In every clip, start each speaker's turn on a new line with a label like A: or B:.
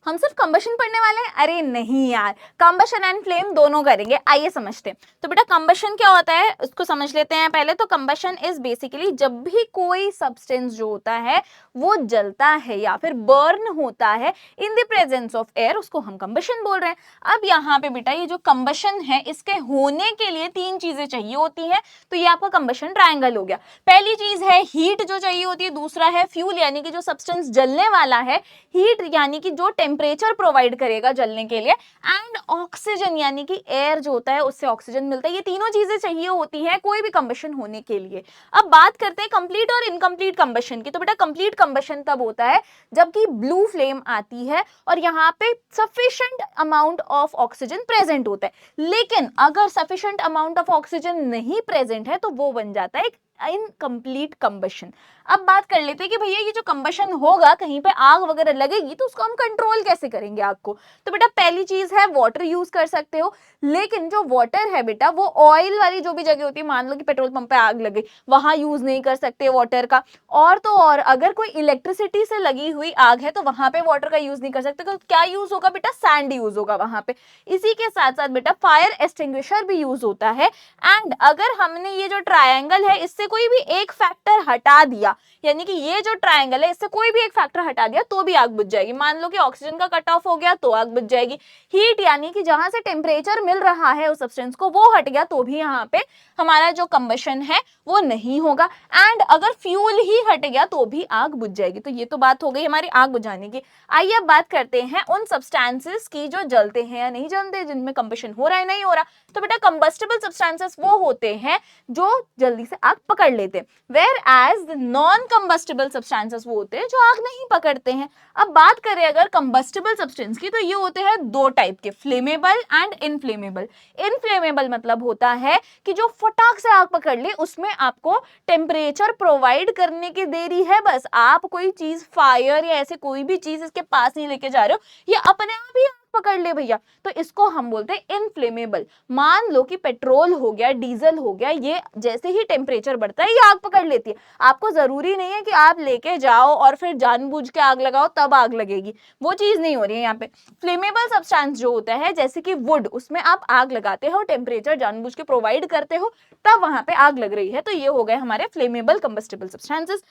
A: हम सिर्फ कंबशन पढ़ने वाले हैं? अरे नहीं यार, कंबशन एंड फ्लेम दोनों करेंगे। आइए समझते हैं। तो बेटा कंबशन क्या होता है उसको समझ लेते हैं पहले। तो कंबशन इज बेसिकली जब भी कोई सब्सटेंस जो होता है वो जलता है या फिर बर्न होता है in the presence of air, उसको हम कंबशन बोल रहे हैं। अब यहाँ पे बेटा ये जो कंबशन है इसके होने के लिए तीन चीजें चाहिए होती है। तो ये आपका कंबशन ट्रायंगल हो गया। पहली चीज है हीट जो चाहिए होती है, दूसरा है फ्यूल यानी कि जो सब्सटेंस जलने वाला है, हीट यानी कि जो टेम्परेचर प्रोवाइड करेगा जलने के लिए, एंड ऑक्सीजन यानी कि एयर जो होता है उससे ऑक्सीजन मिलता है। ये तीनों चीजें चाहिए होती हैं कोई भी कंबशन होने के लिए। अब बात करते हैं कंप्लीट और इनकम्प्लीट कंबशन की। तो बेटा कंप्लीट कंबशन तब होता है जबकि ब्लू फ्लेम आती है और यहाँ पे sufficient amount of oxygen present होता है। लेकिन अगर सफिशिएंट अमाउंट ऑफ ऑक्सीजन नहीं प्रेजेंट है तो वो बन जाता है इनकम्प्लीट कंबशन। अब बात कर लेते हैं कि भैया ये जो कंबशन होगा कहीं पे आग वगैरह लगेगी तो उसको हम कंट्रोल कैसे करेंगे आग को। तो बेटा पहली चीज है वाटर यूज कर सकते हो, लेकिन जो वाटर है बेटा वो ऑयल वाली जो भी जगह होती है, मान लो कि पेट्रोल पंप पे आग लगे, वहां यूज नहीं कर सकते वाटर का। और तो और अगर कोई इलेक्ट्रिसिटी से लगी हुई आग है तो वहां पे वाटर का यूज नहीं कर सकते। तो क्या यूज होगा बेटा? सैंड यूज होगा वहां पे। इसी के साथ साथ बेटा फायर एक्सटिंग्विशर भी यूज होता है। एंड अगर हमने ये जो ट्रायंगल है इससे कोई भी एक फैक्टर हटा दिया, यानी कि ये जो ट्रायंगल है इससे कोई भी एक फैक्टर हटा दिया तो भी आग बुझ जाएगी। मान लो कि ऑक्सीजन का कट ऑफ हो गया तो आग बुझ जाएगी। हीट यानी कि जहां से टेम्परेचर मिल रहा है उस सब्सटेंस को वो हट गया तो भी यहाँ पे हमारा जो कंबशन है वो नहीं होगा। एंड अगर फ्यूल ही हट गया तो भी आग बुझ जाएगी। तो ये तो बात हो गई हमारी आग बुझाने की। आइए अब बात करते हैं उन सब्सटेंसेस की जो जलते हैं या नहीं जलते, जिनमें कंबशन हो रहा है नहीं हो रहा। तो बेटा कंबस्टिबल सब्सटेंसेस वो होते हैं जो जल्दी से आग पकड़ लेते हैं, whereas non combustible substances वो होते हैं जो आग नहीं पकड़ते हैं। अब बात करें अगर कंबस्टिबल सब्सटेंस की तो ये होते हैं दो टाइप के, फ्लेमेबल एंड इनफ्लेमेबल। इनफ्लेमेबल मतलब होता है कि जो फटाक से आग पकड़ ले, उसमें आपको टेम्परेचर प्रोवाइड करने की देरी है बस, आप कोई चीज फायर या ऐसे कोई भी चीज इसके पास नहीं लेके जा रहे हो, ये अपने आप ही पकड़ ले भैया, तो इसको हम बोलते हैं इनफ्लेमेबल। मान लो कि पेट्रोल हो गया, डीजल हो गया, ये जैसे ही टेम्परेचर बढ़ता है ये आग पकड़ लेती है। आपको जरूरी नहीं है कि आप लेके जाओ और फिर जानबूझ के आग लगाओ तब आग लगेगी, वो चीज नहीं हो रही है यहाँ पे। फ्लेमेबल सब्सटेंस जो होता है जैसे कि वुड, उसमें आप आग लगाते हो, टेम्परेचर जानबूझ के प्रोवाइड करते हो, तब वहां पे आग लग रही है। तो ये हो गए हमारे फ्लेमेबल कंबस्टिबल सब्सटेंसेस।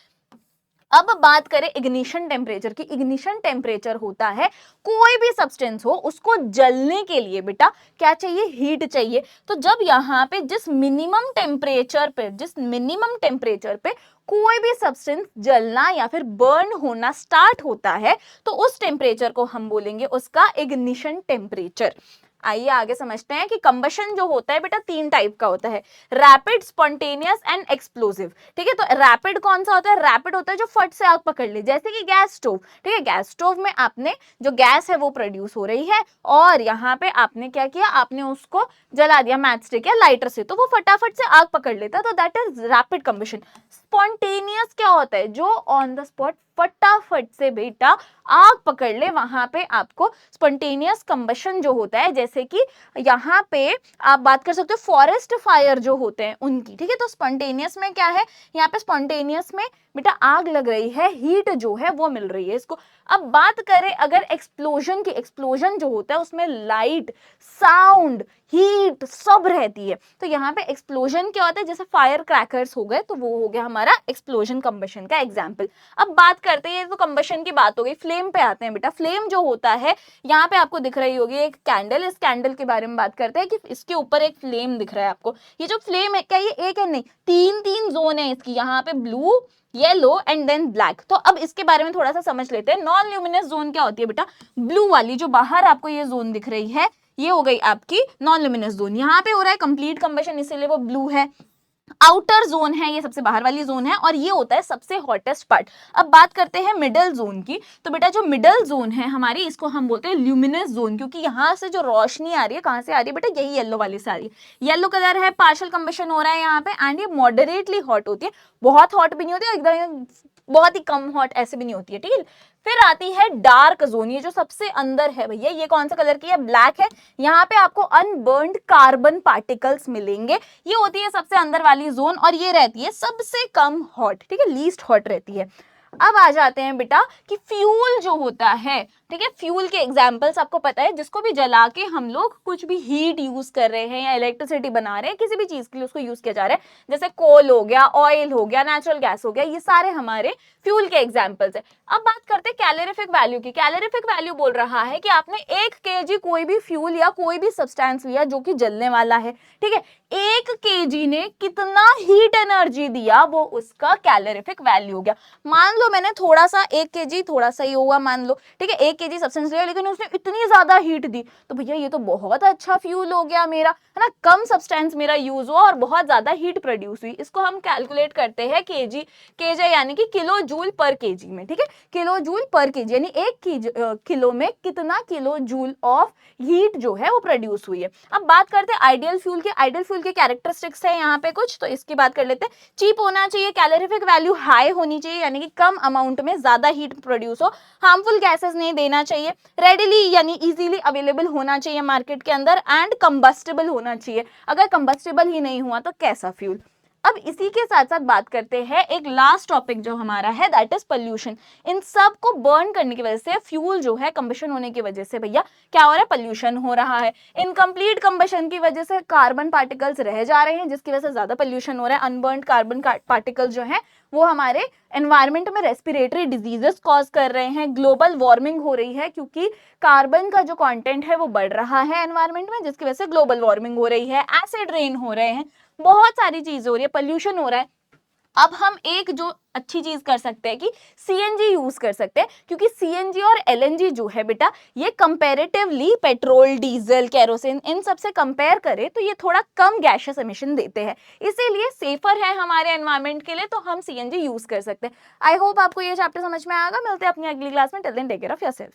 A: अब बात करें इग्निशन टेम्परेचर की। इग्निशन टेम्परेचर होता है कोई भी सब्सटेंस हो उसको जलने के लिए बेटा क्या चाहिए? हीट चाहिए। तो जब यहाँ पे जिस मिनिमम टेम्परेचर पे कोई भी सब्सटेंस जलना या फिर बर्न होना स्टार्ट होता है तो उस टेम्परेचर को हम बोलेंगे उसका इग्निशन टेम्परेचर। आइए आगे समझते हैं कि कंबशन जो होता है बेटा तीन टाइप का होता है, रैपिड, स्पॉन्टेनियस एंड एक्सप्लोसिव। ठीक है, तो रैपिड कौन सा होता है? रैपिड होता है जो फट से आग पकड़ ले, जैसे कि गैस स्टोव। ठीक है, गैस स्टोव में आपने जो गैस है वो प्रोड्यूस हो रही है और यहाँ पे आपने क्या किया, आपने उसको जला दिया मैच स्टिक या लाइटर से, तो वो फटाफट से आग पकड़ लेता है, तो that is rapid combustion. Spontaneous क्या होता है? जो ऑन द स्पॉट फटाफट से बेटा आग पकड़ ले, वहां पे आपको स्पॉन्टेनियस कंबशन जो होता है, जैसे कि यहाँ पे आप बात कर सकते हो फॉरेस्ट फायर जो होते हैं उनकी। ठीक है, तो स्पॉन्टेनियस में क्या है, यहाँ पे स्पॉन्टेनियस में बेटा आग लग रही है, हीट जो है वो मिल रही है इसको। अब बात करें अगर एक्सप्लोजन की, एक्सप्लोजन जो होता है उसमें लाइट, साउंड, हीट सब रहती है। तो यहाँ पे एक्सप्लोजन क्या होता है, जैसे फायर क्रैकर्स हो गए, तो वो हो गया हमारा एक्सप्लोजन कंबशन का एग्जाम्पल। अब बात करते हैं, तो कंबशन की बात हो गई, फ्लेम पे आते हैं बेटा। फ्लेम जो होता है यहाँ पे आपको दिख रही होगी एक कैंडल, इस कैंडल के बारे में बात करते हैं कि इसके ऊपर एक फ्लेम दिख रहा है आपको। ये जो फ्लेम है क्या ये एक है? नहीं, तीन तीन जोन है इसकी, यहाँ पे blue, yellow and then black. तो अब इसके बारे में थोड़ा सा समझ लेते हैं। नॉन ल्यूमिनस जोन क्या होती है बेटा? ब्लू वाली जो बाहर आपको ये जोन दिख रही है ये हो गई आपकी नॉन ल्यूमिनस जोन, यहाँ पे हो रहा है कंप्लीट कंबशन इसीलिए वो ब्लू है। आउटर जोन है, ये सबसे बाहर वाली जोन है और ये होता है सबसे हॉटेस्ट पार्ट। अब बात करते हैं मिडल जोन की। तो बेटा जो मिडल जोन है हमारी, इसको हम बोलते हैं ल्यूमिनस जोन, क्योंकि यहाँ से जो रोशनी आ रही है कहाँ से आ रही है बेटा? यही येलो वाली से आ रही है। येलो कलर है, पार्शियल कंबशन हो रहा है यहाँ पे, एंड ये मॉडरेटली हॉट होती है, बहुत हॉट भी नहीं होती एकदम बहुत ही कम हॉट ऐसे भी नहीं होती है। ठीक है, फिर आती है डार्क जोन, ये जो सबसे अंदर है भैया, ये कौन सा कलर की है? ब्लैक है। यहाँ पे आपको अनबर्न्ड कार्बन पार्टिकल्स मिलेंगे, ये होती है सबसे अंदर वाली जोन और ये रहती है सबसे कम हॉट। ठीक है, लीस्ट हॉट रहती है। अब आ जाते हैं बेटा कि फ्यूल जो होता है, ठीक है। फ्यूल के एग्जाम्पल्स आपको पता है, जिसको भी जला के हम लोग कुछ भी हीट यूज कर रहे हैं या इलेक्ट्रिसिटी बना रहे हैं, किसी भी चीज के लिए उसको यूज किया जा रहा है, जैसे कोल हो गया, ऑयल हो गया, नेचुरल गैस हो गया, ये सारे हमारे फ्यूल के एग्जाम्पल्स है। अब बात करते हैं कैलोरीफिक वैल्यू की। कैलोरीफिक वैल्यू बोल रहा है कि आपने 1 kg कोई भी फ्यूल या कोई भी सब्सटेंस लिया जो कि जलने वाला है, ठीक है, 1 kg ने कितना हीट एनर्जी दिया, वो उसका कैलोरीफिक वैल्यू हो गया। मान लो मैंने थोड़ा सा 1 kg, थोड़ा सा ही होगा मान लो, ठीक है, 1 kg सब्सटेंस लिया लेकिन उसने इतनी ज्यादा हीट दी, तो भैया ये तो बहुत अच्छा फ्यूल हो गया मेरा, है ना। कम सब्सटेंस मेरा यूज हुआ और बहुत ज्यादा हीट प्रोड्यूस हुई। इसको हम कैलकुलेट करते हैं केजे यानी कि किलो जूल पर केजी में, ठीक है, किलो जूल पर केजी यानी 1 किलो में कितना किलो जूल ऑफ हीट जो है वो प्रोड्यूस हुई है। अब बात करते हैं आइडियल फ्यूल के। आइडियल फ्यूल के कैरेक्टरिस्टिक्स है यहाँ पे कुछ, तो इसकी बात कर लेते हैं। चीप होना चाहिए, कैलोरीफिक वैल्यू हाई होनी चाहिए यानी कि कम अमाउंट में ज्यादा हीट प्रोड्यूस हो, हार्मफुल गैसेस नहीं देना चाहिए, रेडिली यानी इजीली अवेलेबल होना चाहिए मार्केट के अंदर, एंड कंबस्टेबल होना चाहिए। अगर कंबस्टेबल ही नहीं हुआ तो कैसा फ्यूल। अब इसी के साथ साथ बात करते हैं एक लास्ट टॉपिक जो हमारा है, दैट इज पोल्यूशन। इन सब को बर्न करने की वजह से फ्यूल जो है कंबशन होने की वजह से भैया क्या हो रहा है, पोल्यूशन हो रहा है। इनकम्प्लीट कंबशन की वजह से कार्बन पार्टिकल्स रह जा रहे हैं, जिसकी वजह से ज्यादा पोल्यूशन हो रहा है। अनबर्न्ड कार्बन पार्टिकल्स जो है वो हमारे एनवायरमेंट में रेस्पिरेटरी डिजीजेस कॉज कर रहे हैं। ग्लोबल वार्मिंग हो रही है क्योंकि कार्बन का जो कंटेंट है वो बढ़ रहा है एनवायरनमेंट में, जिसकी वजह से ग्लोबल वार्मिंग हो रही है, एसिड रेन हो रहे हैं, बहुत सारी चीजें हो रही है, पोल्यूशन हो रहा है। अब हम एक जो अच्छी चीज कर सकते हैं कि सीएनजी यूज कर सकते हैं, क्योंकि सीएनजी और एलएनजी जो है बेटा ये कंपैरेटिवली पेट्रोल, डीजल, केरोसिन इन सब से कंपेयर करें तो ये थोड़ा कम गैशियस एमिशन देते हैं, इसीलिए सेफर है हमारे एनवायरनमेंट के लिए, तो हम सीएनजी यूज कर सकते हैं। आई होप आपको ये चैप्टर समझ में आएगा। मिलते हैं अपनी अगली क्लास में। Till then take care of yourself.